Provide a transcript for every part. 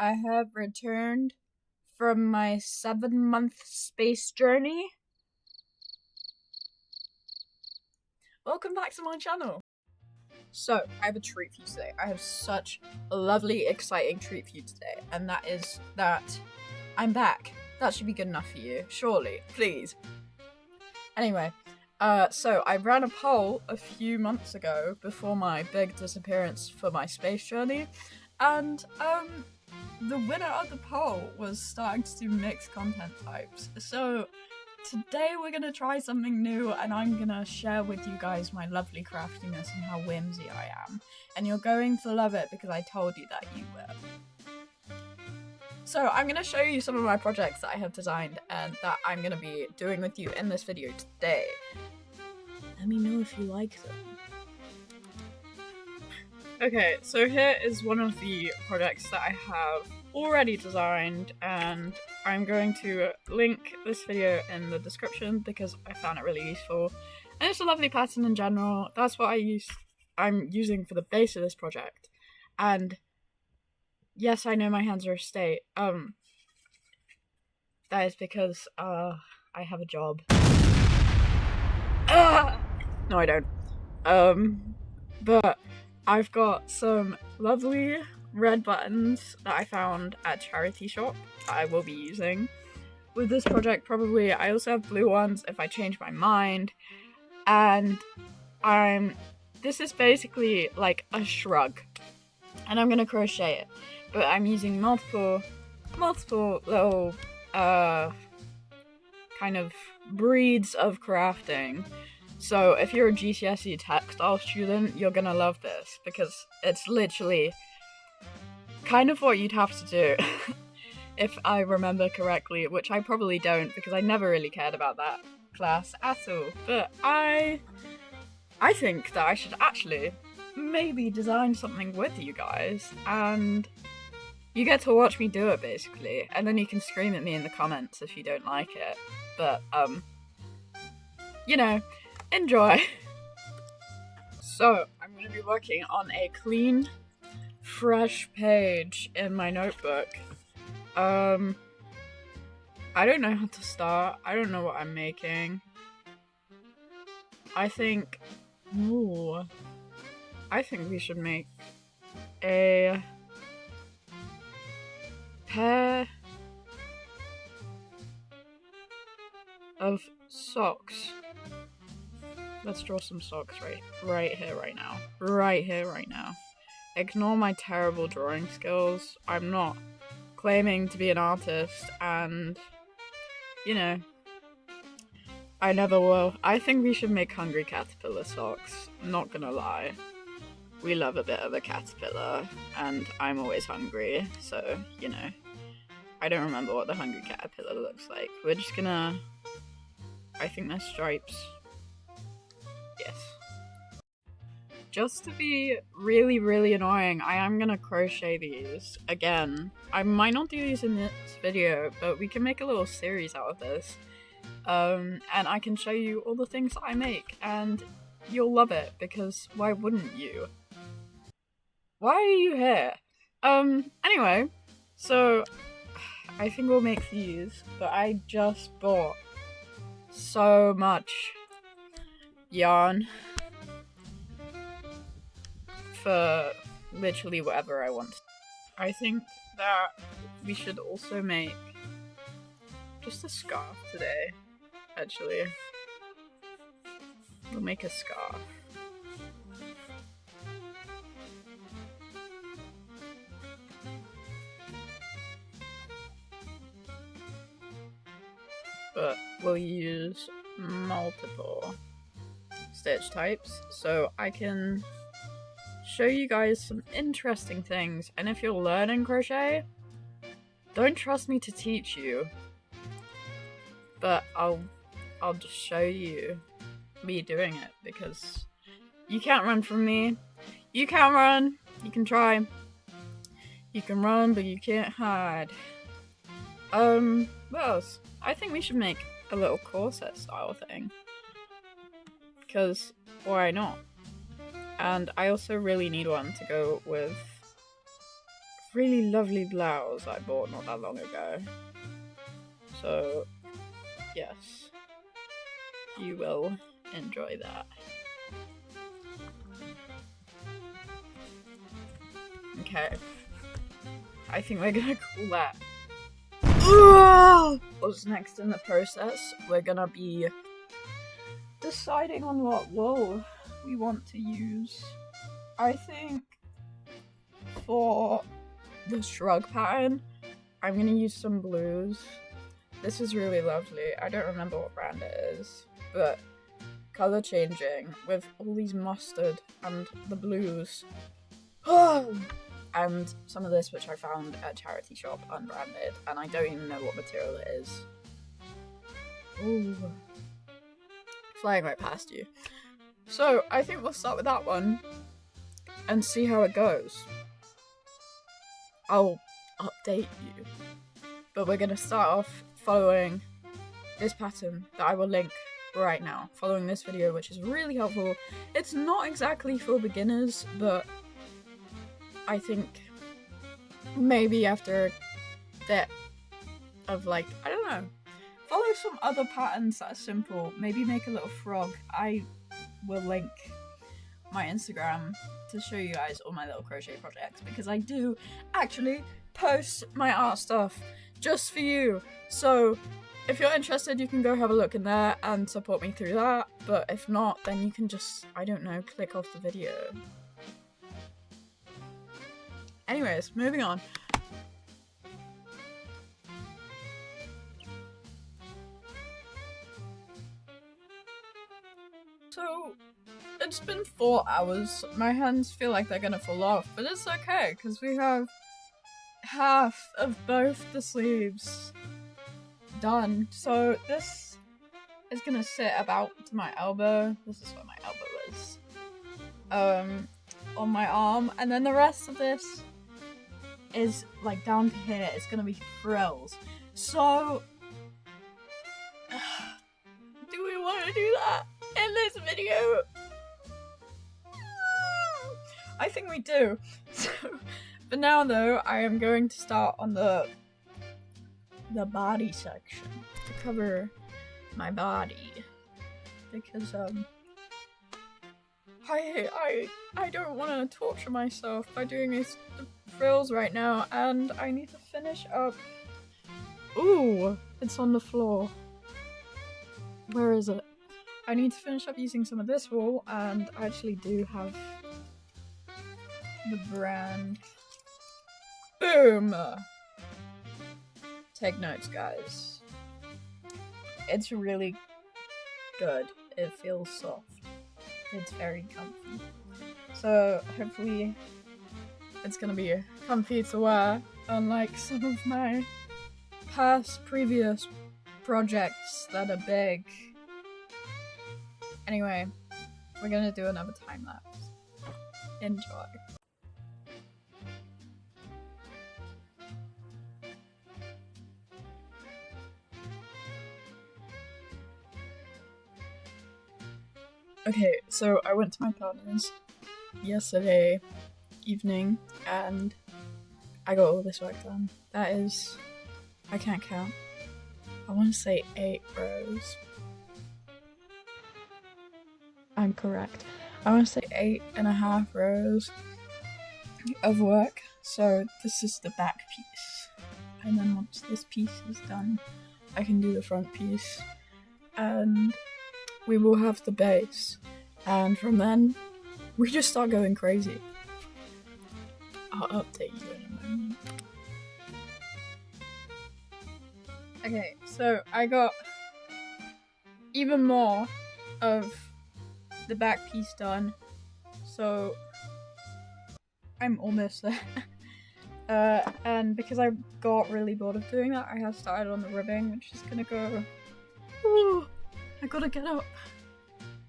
I have returned from my 7-month space journey. Welcome back to my channel. So, I have a treat for you today. I have such a lovely, exciting treat for you today, and that is that I'm back. That should be good enough for you, surely, please. Anyway, so I ran a poll a few months ago before my big disappearance for my space journey, and the winner of the poll was starting to do mixed content types. So today we're gonna try something new, and I'm gonna share with you guys my lovely craftiness and how whimsy I am. And you're going to love it because I told you that you will. So I'm gonna show you some of my projects that I have designed and that I'm gonna be doing with you in this video today. Let me know if you like them. Okay, so here is one of the projects that I have already designed, and I'm going to link this video in the description because I found it really useful. And it's a lovely pattern in general. That's what I'm using for the base of this project. And yes, I know my hands are a state. That is because I have a job. No, I don't. But I've got some lovely red buttons that I found at charity shop that I will be using with this project probably. I also have blue ones if I change my mind, and this is basically like a shrug, and I'm gonna crochet it, but I'm using multiple little kind of breeds of crafting. So if you're a GCSE textile student, you're gonna love this because it's literally kind of what you'd have to do if I remember correctly, which I probably don't because I never really cared about that class at all. But I think that I should actually maybe design something with you guys, and you get to watch me do it basically, and then you can scream at me in the comments if you don't like it. But you know, enjoy. So I'm going to be working on a clean, fresh page in my notebook. I don't know how to start. I don't know what I'm making. I think we should make a pair of socks. Let's draw some socks right here, right now. Right here, right now. Ignore my terrible drawing skills. I'm not claiming to be an artist, and, you know, I never will. I think we should make hungry caterpillar socks. Not gonna lie. We love a bit of a caterpillar, and I'm always hungry, so, you know. I don't remember what the hungry caterpillar looks like. We're just gonna... I think they're stripes. Yes. Just to be really, really annoying, I am gonna crochet these again. I might not do these in this video, but we can make a little series out of this. And I can show you all the things that I make, and you'll love it, because why wouldn't you? Why are you here? Anyway, so I think we'll make these, but I just bought so much yarn for literally whatever I want. I think that we should also make just a scarf today, actually. We'll make a scarf. But we'll use multiple stitch types so I can show you guys some interesting things. And if you're learning crochet, don't trust me to teach you, but I'll just show you me doing it, because you can't run from me. You can't run. You can try. You can run, but you can't hide. What else? I think we should make a little corset style thing, because why not? And I also really need one to go with really lovely blouse I bought not that long ago. So, yes, you will enjoy that. Okay, I think we're gonna call that. What's next in the process? We're gonna be deciding on what wool we want to use. I think for the shrug pattern, I'm gonna use some blues. This is really lovely. I don't remember what brand it is, but color changing with all these mustard and the blues. And some of this which I found at a charity shop unbranded, and I don't even know what material it is. Ooh. Flying right past you. So I think we'll start with that one and see how it goes. I'll update you. But we're gonna start off following this pattern that I will link right now, following this video, which is really helpful. It's not exactly for beginners, but I think maybe after a bit of like, I don't know, follow some other patterns that are simple, maybe make a little frog. I will link my Instagram to show you guys all my little crochet projects, because I do actually post my art stuff just for you. So if you're interested, you can go have a look in there and support me through that, but if not, then you can just, I don't know, click off the video. Anyways, moving on. So, it's been 4 hours. My hands feel like they're gonna fall off, but it's okay, because we have half of both the sleeves done. So this is gonna sit about to my elbow. This is where my elbow is. On my arm, and then the rest of this is like down to here. It's gonna be frills. So do we want to do that in this video? I think we do. So for now though, I am going to start on the body section to cover my body, because I don't want to torture myself by doing these frills right now, and I need to finish up. Ooh, it's on the floor. Where is it? I need to finish up using some of this wool, and I actually do have the brand. Boom! Take notes, guys. It's really good. It feels soft. It's very comfy. So hopefully it's gonna be comfy to wear, unlike some of my previous projects that are big. Anyway, we're gonna do another time lapse. Enjoy. Okay, so I went to my partner's yesterday evening and I got all this work done. That is, I can't count. I want to say 8 rows. I'm correct. I want to say 8.5 rows of work. So this is the back piece. And then once this piece is done, I can do the front piece. And we will have the base, and from then we just start going crazy. I'll update you in a moment. Okay, so I got even more of the back piece done, so I'm almost there. And because I got really bored of doing that, I have started on the ribbing, which is gonna go. Ooh, I gotta get up.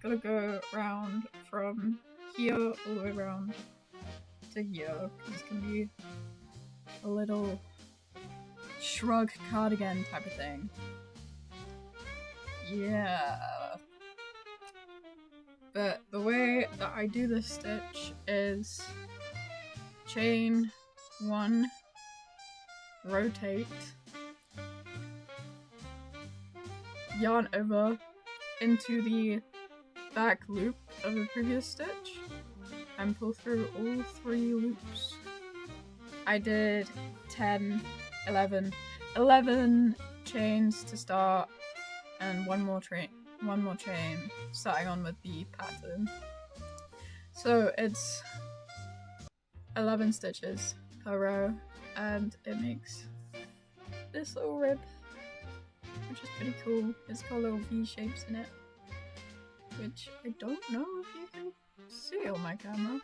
Gotta go round from here all the way around to here. It's gonna be a little shrug cardigan type of thing. Yeah. But the way that I do this stitch is chain 1, rotate, yarn over into the back loop of the previous stitch and pull through all 3 loops. I did 10, 11 chains to start and one more chain starting on with the pattern. So it's 11 stitches per row and it makes this little rib, which is pretty cool. It's got little V shapes in it, which I don't know if you can see on my camera.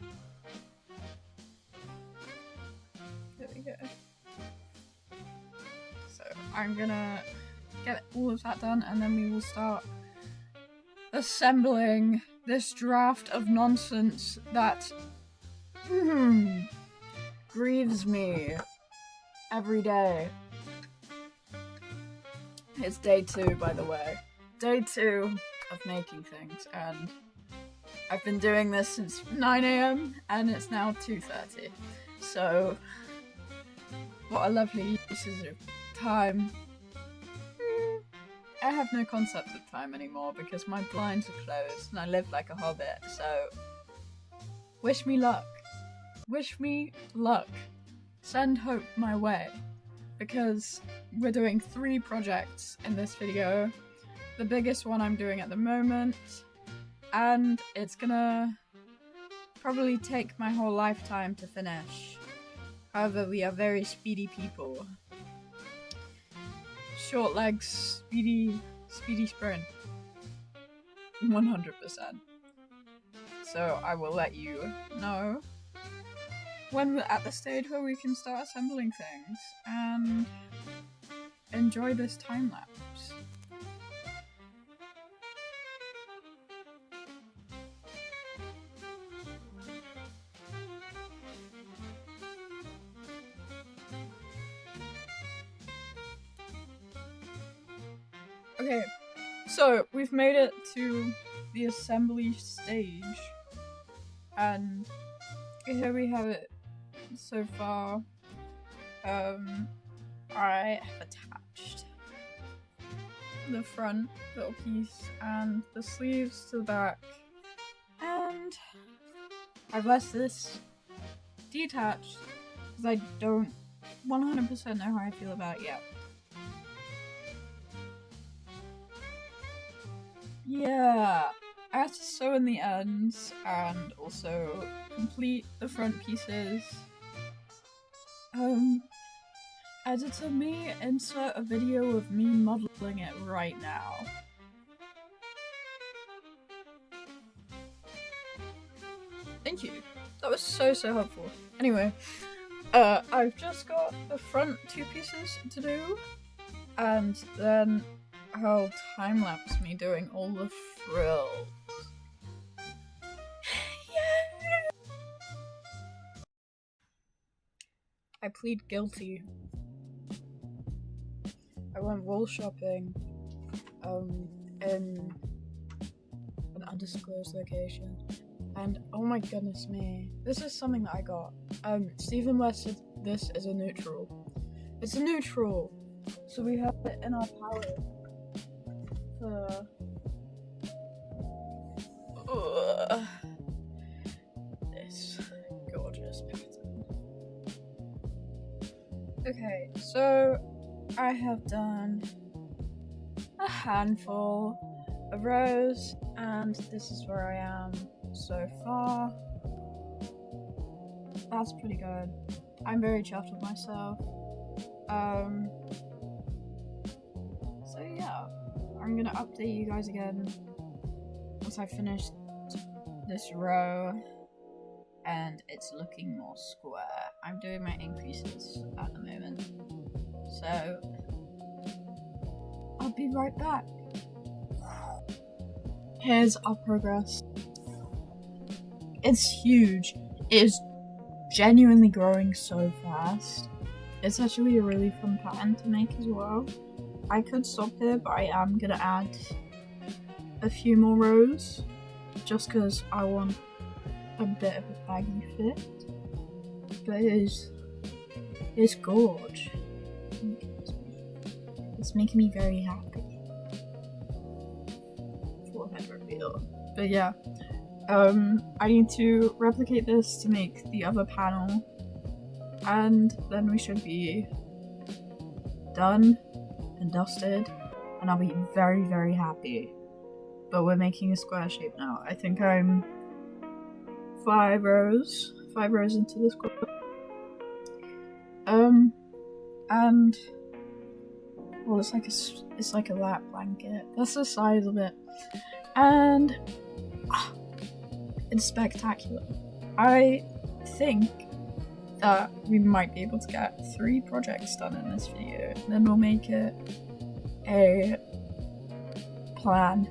There we go. So I'm gonna get all of that done and then we will start assembling this draft of nonsense that grieves me every day. It's day 2, by the way. Day 2 of making things, and I've been doing this since 9 AM and it's now 2:30. So, what a lovely use of time. I have no concept of time anymore because my blinds are closed and I live like a hobbit, so wish me luck. Wish me luck. Send hope my way. Because we're doing 3 projects in this video. The biggest one I'm doing at the moment, and it's gonna probably take my whole lifetime to finish. However, we are very speedy people. Short legs, speedy sprint. 100%. So I will let you know when we're at the stage where we can start assembling things and enjoy this time lapse. Okay, so we've made it to the assembly stage, and here we have it so far. I have attached the front little piece and the sleeves to the back, and I've left this detached because I don't 100% know how I feel about it yet. Yeah, I have to sew in the ends and also complete the front pieces. Editor me, insert a video of me modeling it right now. Thank you. That was so helpful. Anyway, I've just got the front 2 pieces to do, and then I'll time-lapse me doing all the frills. Yeah! I plead guilty. I went wool shopping in an undisclosed location, and oh my goodness me, this is something that I got. Stephen West said this is a neutral. It's a neutral, so we have it in our palette for this gorgeous pattern. Okay, so I have done a handful of rows, and this is where I am so far. That's pretty good. I'm very chuffed with myself. So yeah, I'm gonna update you guys again once I finish this row and it's looking more square. I'm doing my increases at the moment, so I'll be right back. Here's our progress. It's huge. It is genuinely growing so fast. It's actually a really fun pattern to make as well. I could stop here, but I am gonna add a few more rows just because I want a bit of a baggy fit. But it's gorge. It's making me very happy. Forehead reveal. But yeah, I need to replicate this to make the other panel, and then we should be done and dusted, and I'll be very, very happy. But we're making a square shape now. I think I'm 5 rows into the square. And well, it's like a lap blanket. That's the size of it, and it's spectacular. I think that we might be able to get 3 projects done in this video. Then we'll make it a plan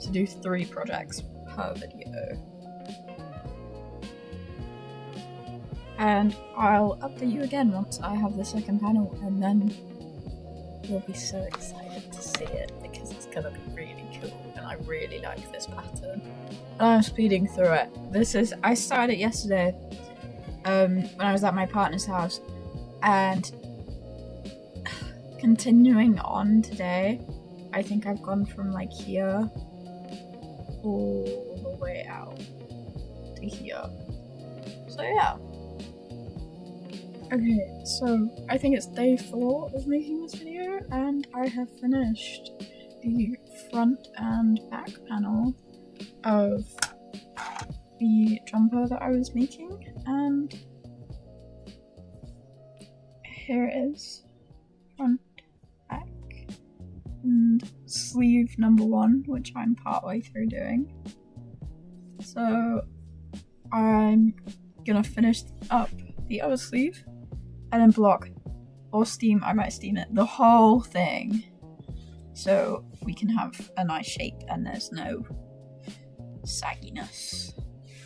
to do 3 projects per video. And I'll update you again once I have the second panel, and then you'll be so excited to see it because it's gonna be really cool, and I really like this pattern. And I'm speeding through it. I started it yesterday when I was at my partner's house, and continuing on today, I think I've gone from like here all the way out to here. So yeah. Okay, so I think it's day 4 of making this video, and I have finished the front and back panel of the jumper that I was making, and here it is, front, back, and sleeve number 1, which I'm partway through doing. So I'm gonna finish up the other sleeve, and then block or steam, I might steam it, the whole thing, so we can have a nice shape and there's no sagginess.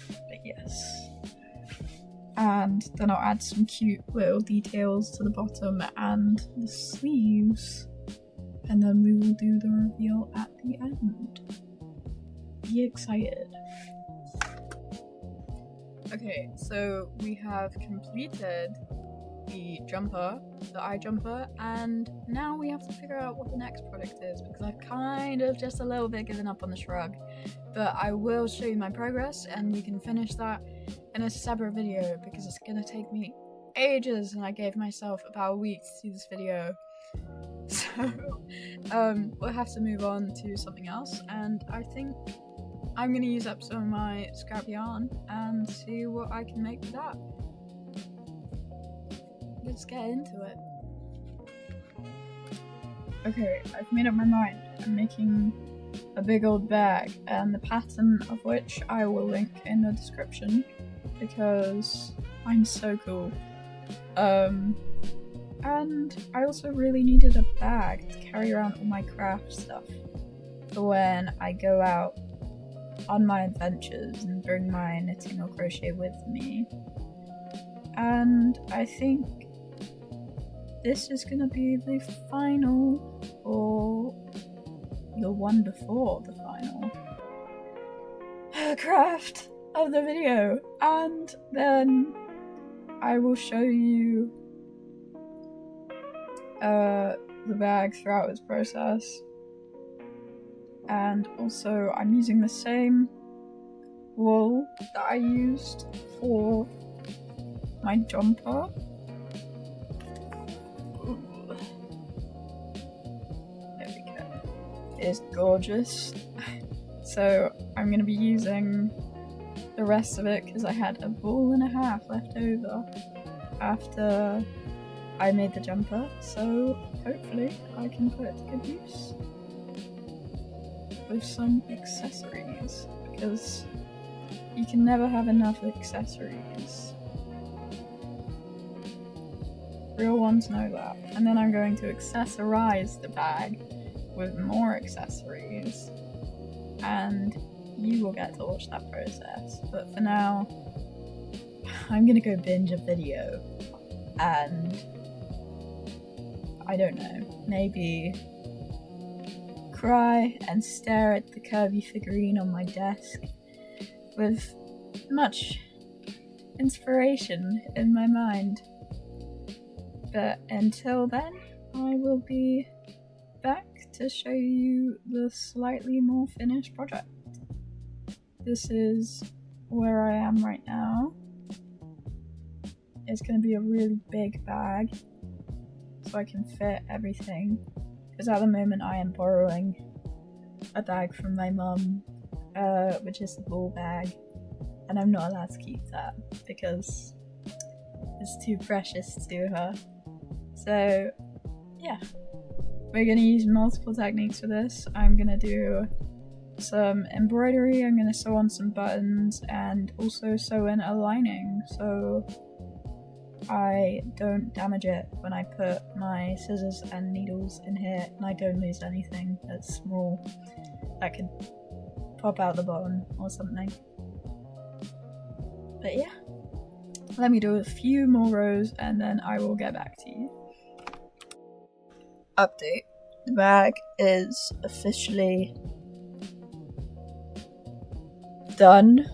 But yes. And then I'll add some cute little details to the bottom and the sleeves, and then we will do the reveal at the end. Be excited. Okay, so we have completed the jumper, the eye jumper, and now we have to figure out what the next project is, because I've kind of just a little bit given up on the shrug, but I will show you my progress and we can finish that in a separate video because it's gonna take me ages, and I gave myself about a week to do this video. So we'll have to move on to something else, and I think I'm gonna use up some of my scrap yarn and see what I can make with that. Let's get into it. Okay, I've made up my mind. I'm making a big old bag, and the pattern of which I will link in the description because I'm so cool. And I also really needed a bag to carry around all my craft stuff for when I go out on my adventures and bring my knitting or crochet with me. And I think this is gonna be the final, or the one before the final craft of the video, and then I will show you the bag throughout its process. And also I'm using the same wool that I used for my jumper. Ooh. There we go. It's gorgeous. So I'm going to be using the rest of it because I had a ball and a half left over after I made the jumper, so hopefully I can put it to good use with some accessories, because you can never have enough accessories. Real ones know that. And then I'm going to accessorize the bag with more accessories, and you will get to watch that process. But for now, I'm gonna go binge a video and I don't know, maybe cry and stare at the Kirby figurine on my desk with much inspiration in my mind. But until then, I will be back to show you the slightly more finished project. This is where I am right now. It's going to be a really big bag so I can fit everything, because at the moment I am borrowing a bag from my mum, which is the ball bag, and I'm not allowed to keep that because it's too precious to her. So yeah, we're going to use multiple techniques for this. I'm going to do some embroidery, I'm going to sew on some buttons, and also sew in a lining so I don't damage it when I put my scissors and needles in here, and I don't lose anything that's small that could pop out the bottom or something. But yeah, let me do a few more rows and then I will get back to you. Update. The bag is officially done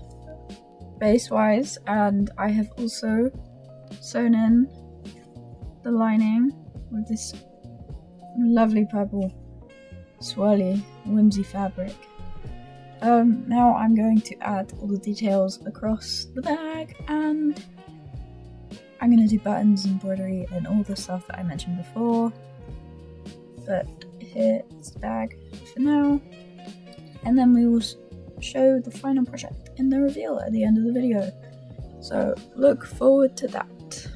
base-wise, and I have also sewn in the lining with this lovely purple swirly whimsy fabric. Now I'm going to add all the details across the bag, and I'm going to do buttons, embroidery, and all the stuff that I mentioned before. But here is the bag for now, and then we will show the final project in the reveal at the end of the video. So look forward to that.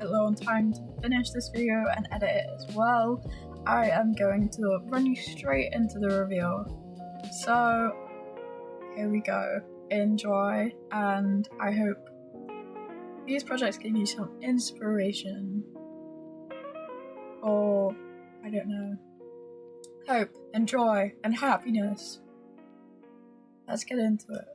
Low on time to finish this video and edit it as well. I am going to run you straight into the reveal. So here we go. Enjoy, and I hope these projects give you some inspiration, or I don't know, hope and joy and happiness. Let's get into it.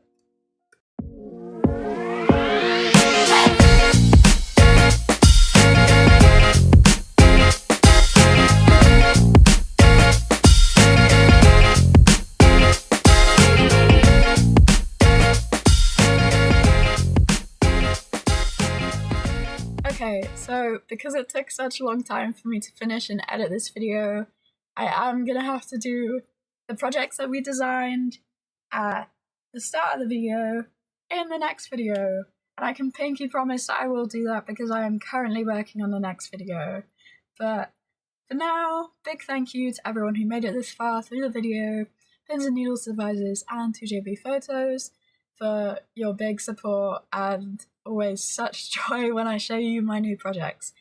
Okay, so because it took such a long time for me to finish and edit this video, I am gonna have to do the projects that we designed at the start of the video in the next video. And I can pinky promise that I will do that because I am currently working on the next video. But for now, big thank you to everyone who made it this far through the video, Pins and Needles Devices and 2JB Photos for your big support and always such joy when I show you my new projects.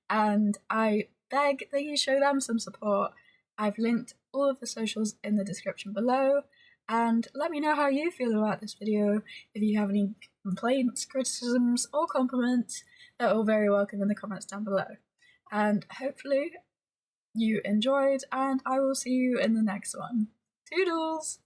And I beg that you show them some support. I've linked all of the socials in the description below, and let me know how you feel about this video. If you have any complaints, criticisms, or compliments, they're all very welcome in the comments down below. And hopefully you enjoyed, and I will see you in the next one. Toodles!